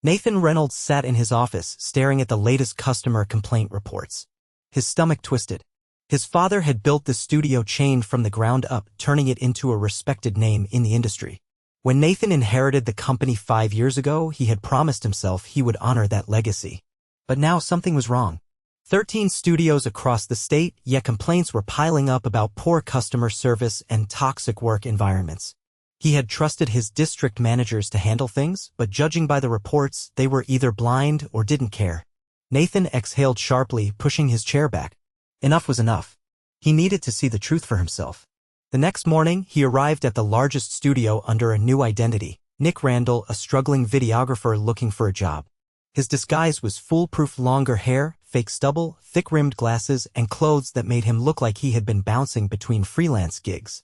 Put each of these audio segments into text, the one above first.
Nathan Reynolds sat in his office, staring at the latest customer complaint reports. His stomach twisted. His father had built the studio chain from the ground up, turning it into a respected name in the industry. When Nathan inherited the company 5 years ago, he had promised himself he would honor that legacy. But now something was wrong. 13 studios across the state, yet complaints were piling up about poor customer service and toxic work environments. He had trusted his district managers to handle things, but judging by the reports, they were either blind or didn't care. Nathan exhaled sharply, pushing his chair back. Enough was enough. He needed to see the truth for himself. The next morning, he arrived at the largest studio under a new identity, Nick Randall, a struggling videographer looking for a job. His disguise was foolproof: longer hair, fake stubble, thick-rimmed glasses, and clothes that made him look like he had been bouncing between freelance gigs.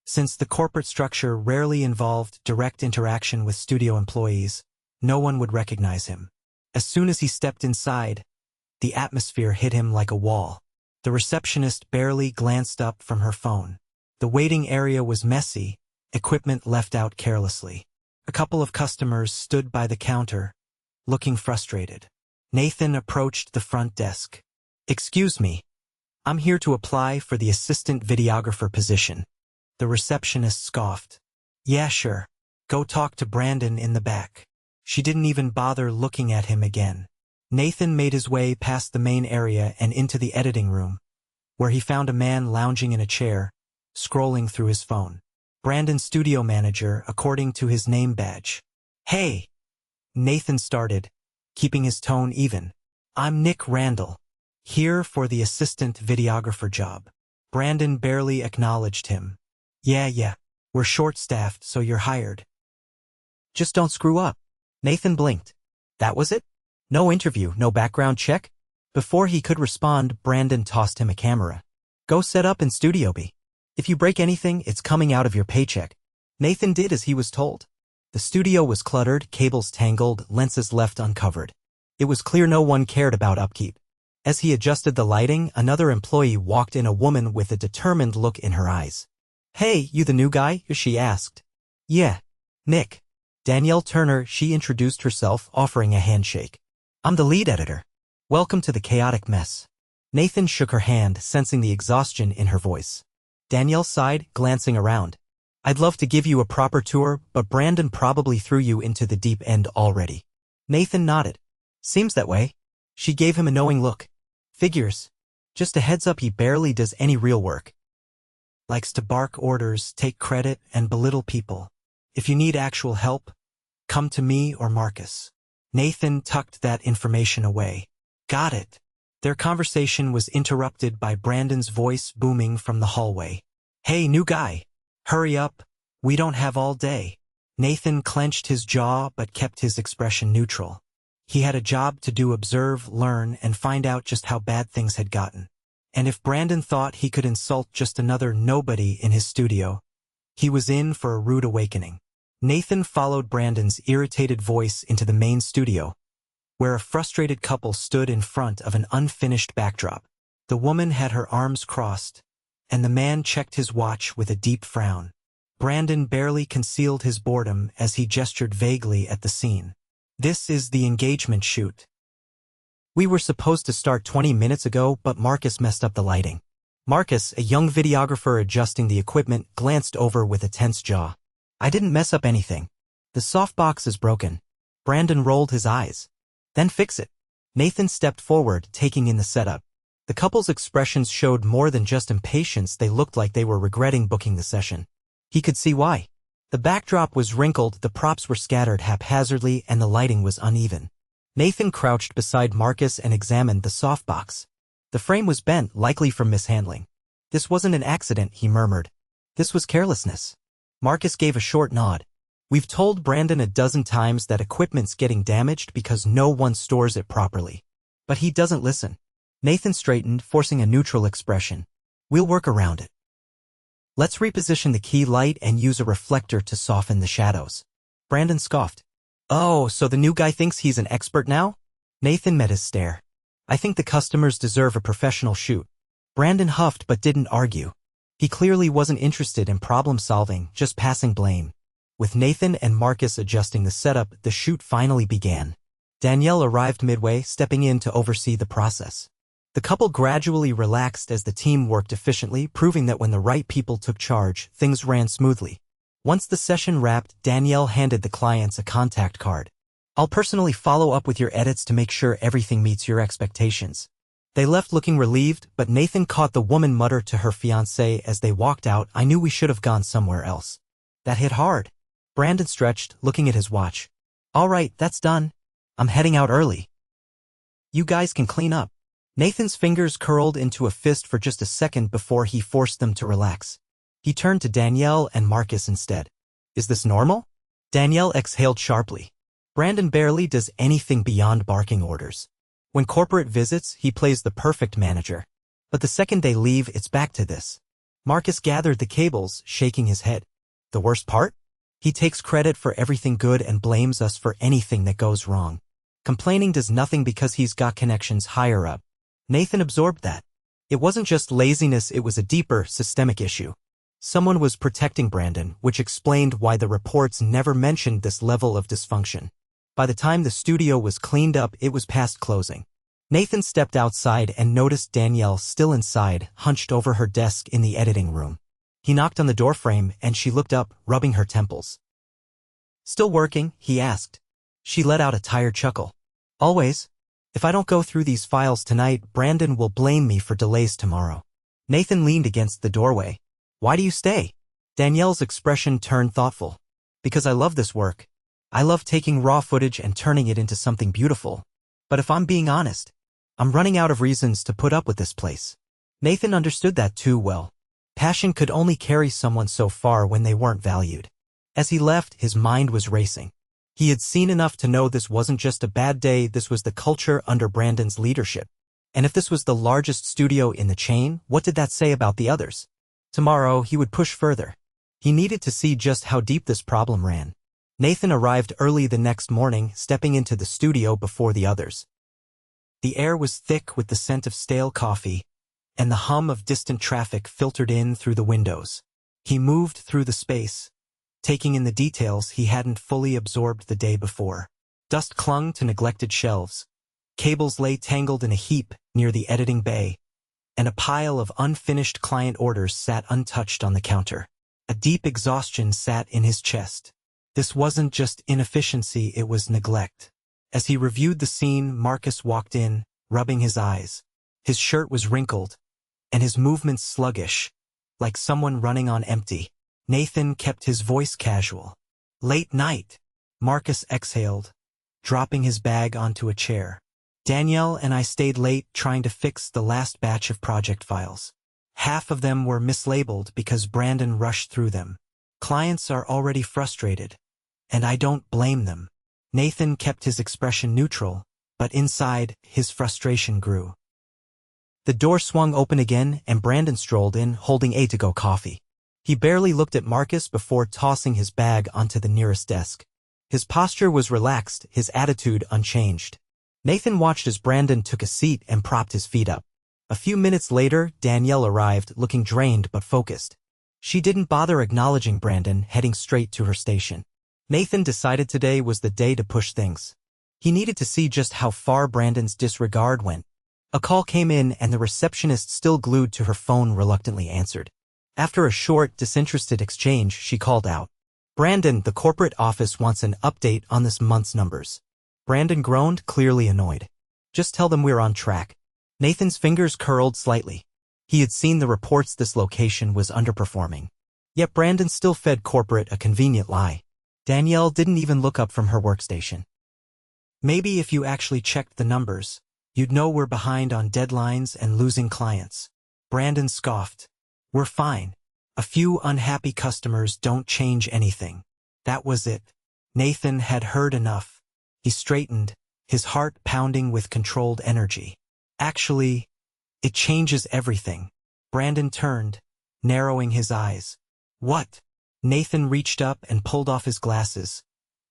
Since the corporate structure rarely involved direct interaction with studio employees, no one would recognize him. As soon as he stepped inside, the atmosphere hit him like a wall. The receptionist barely glanced up from her phone. The waiting area was messy, equipment left out carelessly. A couple of customers stood by the counter, looking frustrated. Nathan approached the front desk. "Excuse me, I'm here to apply for the assistant videographer position." The receptionist scoffed. "Yeah, sure. Go talk to Brandon in the back." She didn't even bother looking at him again. Nathan made his way past the main area and into the editing room, where he found a man lounging in a chair, scrolling through his phone. Brandon, studio manager, according to his name badge. "Hey," Nathan started, keeping his tone even. "I'm Nick Randall, here for the assistant videographer job." Brandon barely acknowledged him. Yeah, we're short-staffed, so you're hired. Just don't screw up." Nathan blinked. That was it? No interview, no background check? Before he could respond, Brandon tossed him a camera. "Go set up in Studio B. If you break anything, it's coming out of your paycheck." Nathan did as he was told. The studio was cluttered, cables tangled, lenses left uncovered. It was clear no one cared about upkeep. As he adjusted the lighting, another employee walked in, a woman with a determined look in her eyes. "Hey, you the new guy?" she asked. "Yeah, Nick. Danielle Turner," she introduced herself, offering a handshake. "I'm the lead editor. Welcome to the chaotic mess." Nathan shook her hand, sensing the exhaustion in her voice. Danielle sighed, glancing around. "I'd love to give you a proper tour, but Brandon probably threw you into the deep end already." Nathan nodded. "Seems that way." She gave him a knowing look. "Figures. Just a heads up, he barely does any real work. Likes to bark orders, take credit, and belittle people. If you need actual help, come to me or Marcus." Nathan tucked that information away. "Got it." Their conversation was interrupted by Brandon's voice booming from the hallway. "Hey, new guy. Hurry up. We don't have all day." Nathan clenched his jaw but kept his expression neutral. He had a job to do: observe, learn, and find out just how bad things had gotten. And if Brandon thought he could insult just another nobody in his studio, he was in for a rude awakening. Nathan followed Brandon's irritated voice into the main studio, where a frustrated couple stood in front of an unfinished backdrop. The woman had her arms crossed, and the man checked his watch with a deep frown. Brandon barely concealed his boredom as he gestured vaguely at the scene. "This is the engagement shoot. We were supposed to start 20 minutes ago, but Marcus messed up the lighting." Marcus, a young videographer adjusting the equipment, glanced over with a tense jaw. "I didn't mess up anything. The softbox is broken." Brandon rolled his eyes. "Then fix it." Nathan stepped forward, taking in the setup. The couple's expressions showed more than just impatience. They looked like they were regretting booking the session. He could see why. The backdrop was wrinkled, the props were scattered haphazardly, and the lighting was uneven. Nathan crouched beside Marcus and examined the softbox. The frame was bent, likely from mishandling. "This wasn't an accident," he murmured. "This was carelessness." Marcus gave a short nod. "We've told Brandon a dozen times that equipment's getting damaged because no one stores it properly. But he doesn't listen." Nathan straightened, forcing a neutral expression. "We'll work around it. Let's reposition the key light and use a reflector to soften the shadows." Brandon scoffed. "Oh, so the new guy thinks he's an expert now?" Nathan met his stare. "I think the customers deserve a professional shoot." Brandon huffed but didn't argue. He clearly wasn't interested in problem solving, just passing blame. With Nathan and Marcus adjusting the setup, the shoot finally began. Danielle arrived midway, stepping in to oversee the process. The couple gradually relaxed as the team worked efficiently, proving that when the right people took charge, things ran smoothly. Once the session wrapped, Danielle handed the clients a contact card. "I'll personally follow up with your edits to make sure everything meets your expectations." They left looking relieved, but Nathan caught the woman mutter to her fiancé as they walked out, "I knew we should have gone somewhere else." That hit hard. Brandon stretched, looking at his watch. "All right, that's done. I'm heading out early. You guys can clean up." Nathan's fingers curled into a fist for just a second before he forced them to relax. He turned to Danielle and Marcus instead. "Is this normal?" Danielle exhaled sharply. Brandon barely does anything beyond barking orders. When corporate visits, he plays the perfect manager. But the second they leave, it's back to this. Marcus gathered the cables, shaking his head. "The worst part? He takes credit for everything good and blames us for anything that goes wrong. Complaining does nothing because he's got connections higher up." Nathan absorbed that. It wasn't just laziness, it was a deeper, systemic issue. Someone was protecting Brandon, which explained why the reports never mentioned this level of dysfunction. By the time the studio was cleaned up, it was past closing. Nathan stepped outside and noticed Danielle still inside, hunched over her desk in the editing room. He knocked on the doorframe and she looked up, rubbing her temples. "Still working?" he asked. She let out a tired chuckle. "Always. If I don't go through these files tonight, Brandon will blame me for delays tomorrow." Nathan leaned against the doorway. "Why do you stay?" Danielle's expression turned thoughtful. "Because I love this work. I love taking raw footage and turning it into something beautiful. But if I'm being honest, I'm running out of reasons to put up with this place." Nathan understood that too well. Passion could only carry someone so far when they weren't valued. As he left, his mind was racing. He had seen enough to know this wasn't just a bad day, this was the culture under Brandon's leadership. And if this was the largest studio in the chain, what did that say about the others? Tomorrow, he would push further. He needed to see just how deep this problem ran. Nathan arrived early the next morning, stepping into the studio before the others. The air was thick with the scent of stale coffee, and the hum of distant traffic filtered in through the windows. He moved through the space, taking in the details he hadn't fully absorbed the day before. Dust clung to neglected shelves. Cables lay tangled in a heap near the editing bay, and a pile of unfinished client orders sat untouched on the counter. A deep exhaustion sat in his chest. This wasn't just inefficiency, it was neglect. As he reviewed the scene, Marcus walked in, rubbing his eyes. His shirt was wrinkled, and his movements sluggish, like someone running on empty. Nathan kept his voice casual. "Late night," Marcus exhaled, dropping his bag onto a chair. "Danielle and I stayed late trying to fix the last batch of project files. Half of them were mislabeled because Brandon rushed through them. Clients are already frustrated, and I don't blame them." Nathan kept his expression neutral, but inside, his frustration grew. The door swung open again, and Brandon strolled in, holding a to-go coffee. He barely looked at Marcus before tossing his bag onto the nearest desk. His posture was relaxed, his attitude unchanged. Nathan watched as Brandon took a seat and propped his feet up. A few minutes later, Danielle arrived, looking drained but focused. She didn't bother acknowledging Brandon, heading straight to her station. Nathan decided today was the day to push things. He needed to see just how far Brandon's disregard went. A call came in and the receptionist, still glued to her phone, reluctantly answered. After a short, disinterested exchange, she called out, "Brandon, the corporate office wants an update on this month's numbers." Brandon groaned, clearly annoyed. "Just tell them we're on track." Nathan's fingers curled slightly. He had seen the reports this location was underperforming. Yet Brandon still fed corporate a convenient lie. Danielle didn't even look up from her workstation. "Maybe if you actually checked the numbers, you'd know we're behind on deadlines and losing clients." Brandon scoffed. "We're fine. A few unhappy customers don't change anything." That was it. Nathan had heard enough. He straightened, his heart pounding with controlled energy. "Actually, it changes everything." Brandon turned, narrowing his eyes. "What?" Nathan reached up and pulled off his glasses,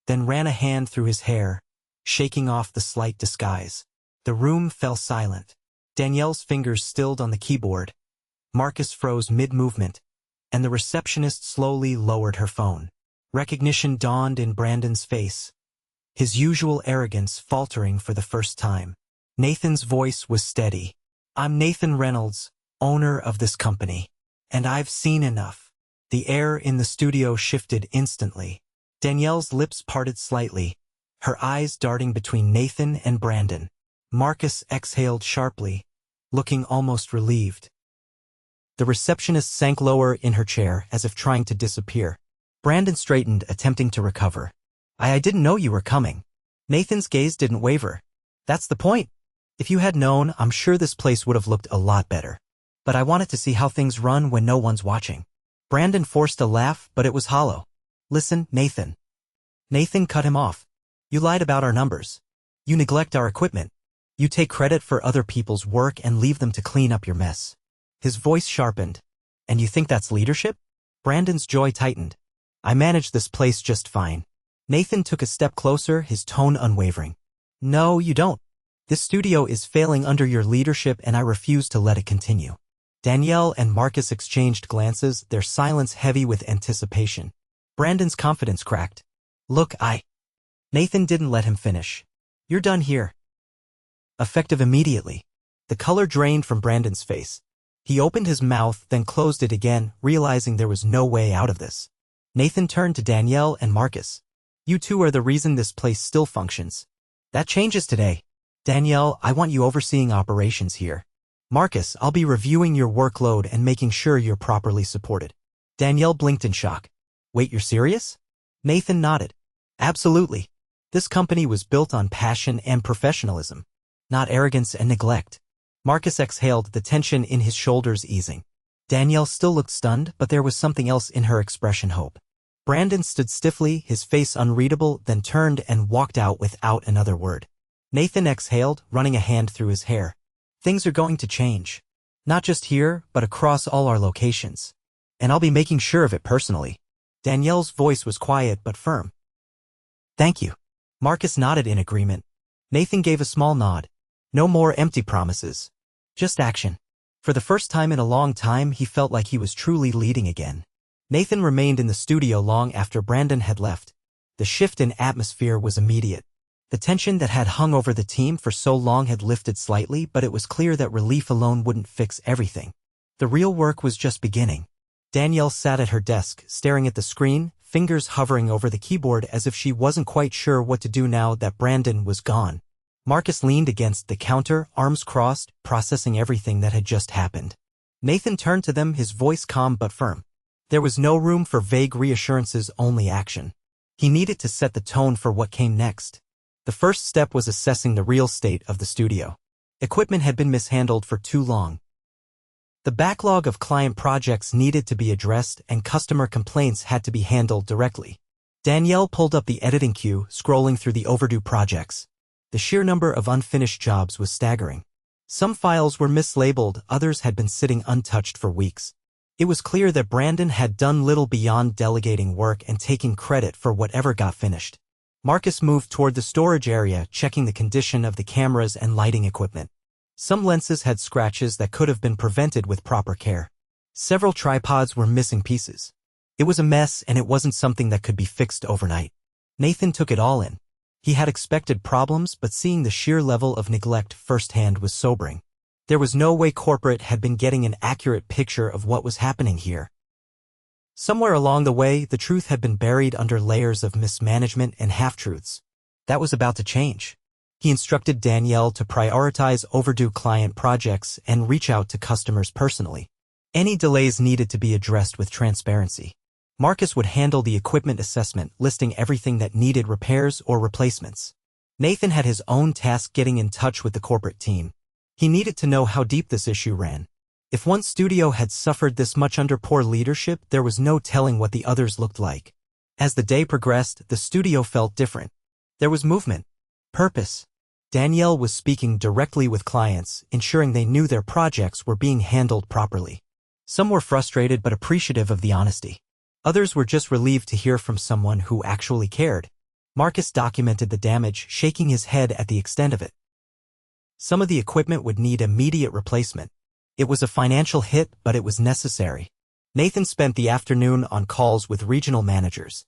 then ran a hand through his hair, shaking off the slight disguise. The room fell silent. Danielle's fingers stilled on the keyboard. Marcus froze mid-movement, and the receptionist slowly lowered her phone. Recognition dawned in Brandon's face, his usual arrogance faltering for the first time. Nathan's voice was steady. "I'm Nathan Reynolds, owner of this company, and I've seen enough." The air in the studio shifted instantly. Danielle's lips parted slightly, her eyes darting between Nathan and Brandon. Marcus exhaled sharply, looking almost relieved. The receptionist sank lower in her chair as if trying to disappear. Brandon straightened, attempting to recover. I didn't know you were coming." Nathan's gaze didn't waver. "That's the point. If you had known, I'm sure this place would have looked a lot better. But I wanted to see how things run when no one's watching." Brandon forced a laugh, but it was hollow. "Listen, Nathan." Nathan cut him off. "You lied about our numbers. You neglect our equipment. You take credit for other people's work and leave them to clean up your mess." His voice sharpened. "And you think that's leadership?" Brandon's jaw tightened. "I manage this place just fine." Nathan took a step closer, his tone unwavering. "No, you don't. This studio is failing under your leadership and I refuse to let it continue." Danielle and Marcus exchanged glances, their silence heavy with anticipation. Brandon's confidence cracked. "Look, Nathan didn't let him finish. "You're done here." Effective immediately. The color drained from Brandon's face. He opened his mouth, then closed it again, realizing there was no way out of this. Nathan turned to Danielle and Marcus. "You two are the reason this place still functions. That changes today. Danielle, I want you overseeing operations here. Marcus, I'll be reviewing your workload and making sure you're properly supported." Danielle blinked in shock. "Wait, you're serious?" Nathan nodded. "Absolutely. This company was built on passion and professionalism, not arrogance and neglect." Marcus exhaled, the tension in his shoulders easing. Danielle still looked stunned, but there was something else in her expression. Hope. Brandon stood stiffly, his face unreadable, then turned and walked out without another word. Nathan exhaled, running a hand through his hair. "Things are going to change. Not just here, but across all our locations. And I'll be making sure of it personally." Danielle's voice was quiet but firm. "Thank you." Marcus nodded in agreement. Nathan gave a small nod. No more empty promises. Just action. For the first time in a long time, he felt like he was truly leading again. Nathan remained in the studio long after Brandon had left. The shift in atmosphere was immediate. The tension that had hung over the team for so long had lifted slightly, but it was clear that relief alone wouldn't fix everything. The real work was just beginning. Danielle sat at her desk, staring at the screen, fingers hovering over the keyboard as if she wasn't quite sure what to do now that Brandon was gone. Marcus leaned against the counter, arms crossed, processing everything that had just happened. Nathan turned to them, his voice calm but firm. There was no room for vague reassurances, only action. He needed to set the tone for what came next. The first step was assessing the real state of the studio. Equipment had been mishandled for too long. The backlog of client projects needed to be addressed and customer complaints had to be handled directly. Danielle pulled up the editing queue, scrolling through the overdue projects. The sheer number of unfinished jobs was staggering. Some files were mislabeled, others had been sitting untouched for weeks. It was clear that Brandon had done little beyond delegating work and taking credit for whatever got finished. Marcus moved toward the storage area, checking the condition of the cameras and lighting equipment. Some lenses had scratches that could have been prevented with proper care. Several tripods were missing pieces. It was a mess, and it wasn't something that could be fixed overnight. Nathan took it all in. He had expected problems, but seeing the sheer level of neglect firsthand was sobering. There was no way corporate had been getting an accurate picture of what was happening here. Somewhere along the way, the truth had been buried under layers of mismanagement and half-truths. That was about to change. He instructed Danielle to prioritize overdue client projects and reach out to customers personally. Any delays needed to be addressed with transparency. Marcus would handle the equipment assessment, listing everything that needed repairs or replacements. Nathan had his own task getting in touch with the corporate team. He needed to know how deep this issue ran. If one studio had suffered this much under poor leadership, there was no telling what the others looked like. As the day progressed, the studio felt different. There was movement, purpose. Danielle was speaking directly with clients, ensuring they knew their projects were being handled properly. Some were frustrated but appreciative of the honesty. Others were just relieved to hear from someone who actually cared. Marcus documented the damage, shaking his head at the extent of it. Some of the equipment would need immediate replacement. It was a financial hit, but it was necessary. Nathan spent the afternoon on calls with regional managers.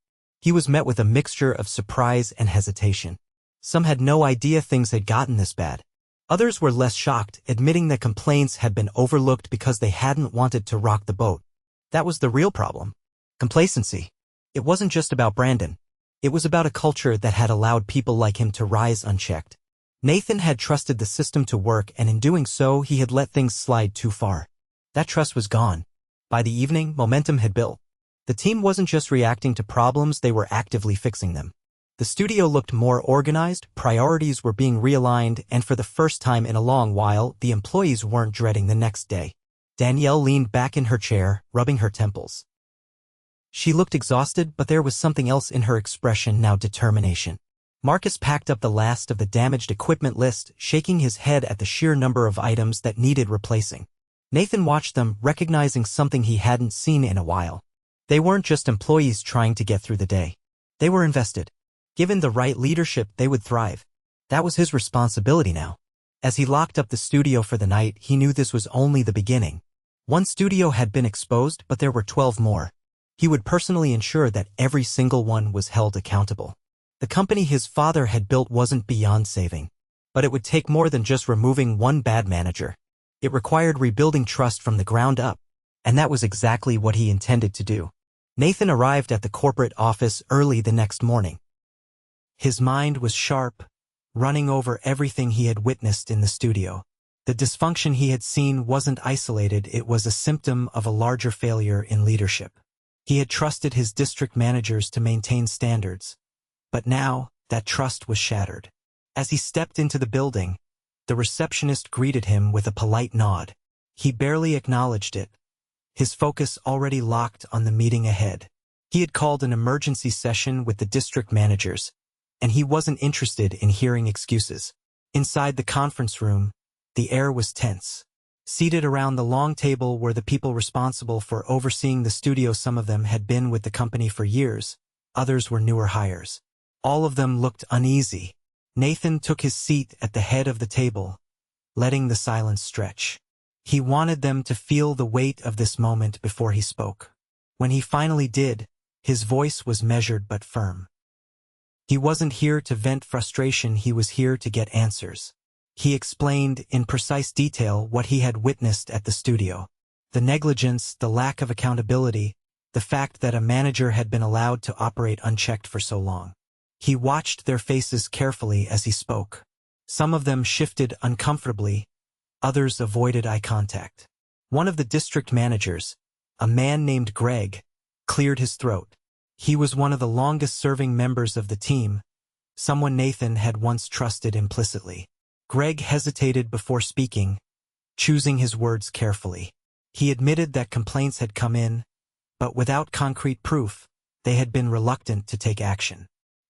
He was met with a mixture of surprise and hesitation. Some had no idea things had gotten this bad. Others were less shocked, admitting that complaints had been overlooked because they hadn't wanted to rock the boat. That was the real problem. Complacency. It wasn't just about Brandon. It was about a culture that had allowed people like him to rise unchecked. Nathan had trusted the system to work, and in doing so, he had let things slide too far. That trust was gone. By the evening, momentum had built. The team wasn't just reacting to problems, they were actively fixing them. The studio looked more organized, priorities were being realigned, and for the first time in a long while, the employees weren't dreading the next day. Danielle leaned back in her chair, rubbing her temples. She looked exhausted, but there was something else in her expression now: determination. Marcus packed up the last of the damaged equipment list, shaking his head at the sheer number of items that needed replacing. Nathan watched them, recognizing something he hadn't seen in a while. They weren't just employees trying to get through the day. They were invested. Given the right leadership, they would thrive. That was his responsibility now. As he locked up the studio for the night, he knew this was only the beginning. One studio had been exposed, but there were 12 more. He would personally ensure that every single one was held accountable. The company his father had built wasn't beyond saving. But it would take more than just removing one bad manager. It required rebuilding trust from the ground up. And that was exactly what he intended to do. Nathan arrived at the corporate office early the next morning. His mind was sharp, running over everything he had witnessed in the studio. The dysfunction he had seen wasn't isolated, it was a symptom of a larger failure in leadership. He had trusted his district managers to maintain standards. But now, that trust was shattered. As he stepped into the building, the receptionist greeted him with a polite nod. He barely acknowledged it, his focus already locked on the meeting ahead. He had called an emergency session with the district managers, and he wasn't interested in hearing excuses. Inside the conference room, the air was tense. Seated around the long table were the people responsible for overseeing the studio. Some of them had been with the company for years, others were newer hires. All of them looked uneasy. Nathan took his seat at the head of the table, letting the silence stretch. He wanted them to feel the weight of this moment before he spoke. When he finally did, his voice was measured but firm. He wasn't here to vent frustration, he was here to get answers. He explained in precise detail what he had witnessed at the studio. The negligence, the lack of accountability, the fact that a manager had been allowed to operate unchecked for so long. He watched their faces carefully as he spoke. Some of them shifted uncomfortably, others avoided eye contact. One of the district managers, a man named Greg, cleared his throat. He was one of the longest-serving members of the team, someone Nathan had once trusted implicitly. Greg hesitated before speaking, choosing his words carefully. He admitted that complaints had come in, but without concrete proof, they had been reluctant to take action.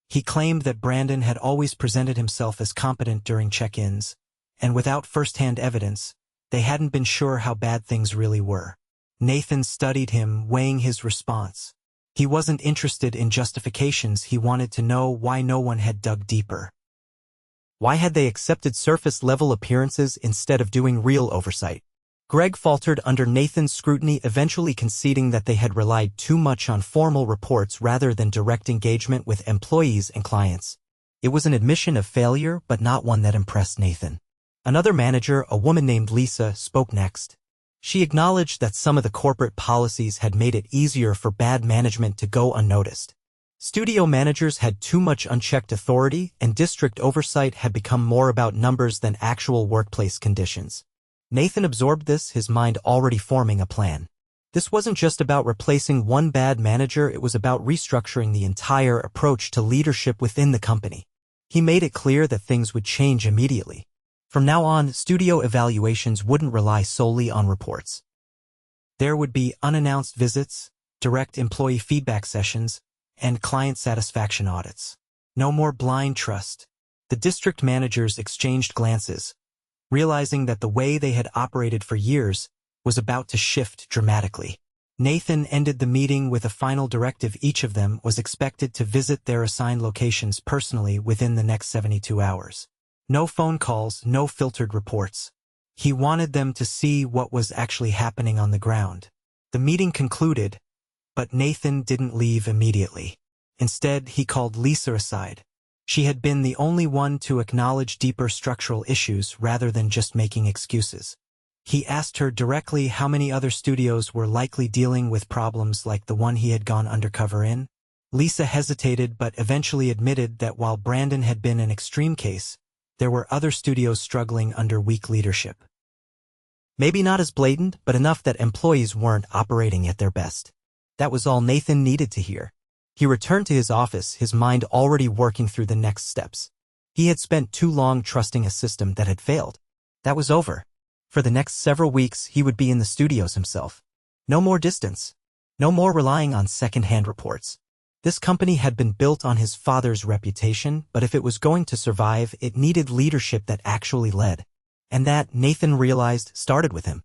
He claimed that Brandon had always presented himself as competent during check-ins, and without first-hand evidence, they hadn't been sure how bad things really were. Nathan studied him, weighing his response. He wasn't interested in justifications, he wanted to know why no one had dug deeper. Why had they accepted surface-level appearances instead of doing real oversight? Greg faltered under Nathan's scrutiny, eventually conceding that they had relied too much on formal reports rather than direct engagement with employees and clients. It was an admission of failure, but not one that impressed Nathan. Another manager, a woman named Lisa, spoke next. She acknowledged that some of the corporate policies had made it easier for bad management to go unnoticed. Studio managers had too much unchecked authority, and district oversight had become more about numbers than actual workplace conditions. Nathan absorbed this, his mind already forming a plan. This wasn't just about replacing one bad manager, it was about restructuring the entire approach to leadership within the company. He made it clear that things would change immediately. From now on, studio evaluations wouldn't rely solely on reports. There would be unannounced visits, direct employee feedback sessions, and client satisfaction audits. No more blind trust. The district managers exchanged glances, realizing that the way they had operated for years was about to shift dramatically. Nathan ended the meeting with a final directive: each of them was expected to visit their assigned locations personally within the next 72 hours. No phone calls, no filtered reports. He wanted them to see what was actually happening on the ground. The meeting concluded, but Nathan didn't leave immediately. Instead, he called Lisa aside. She had been the only one to acknowledge deeper structural issues rather than just making excuses. He asked her directly how many other studios were likely dealing with problems like the one he had gone undercover in. Lisa hesitated but eventually admitted that while Brandon had been an extreme case, there were other studios struggling under weak leadership. Maybe not as blatant, but enough that employees weren't operating at their best. That was all Nathan needed to hear. He returned to his office, his mind already working through the next steps. He had spent too long trusting a system that had failed. That was over. For the next several weeks, he would be in the studios himself. No more distance. No more relying on second-hand reports. This company had been built on his father's reputation, but if it was going to survive, it needed leadership that actually led. And that, Nathan realized, started with him.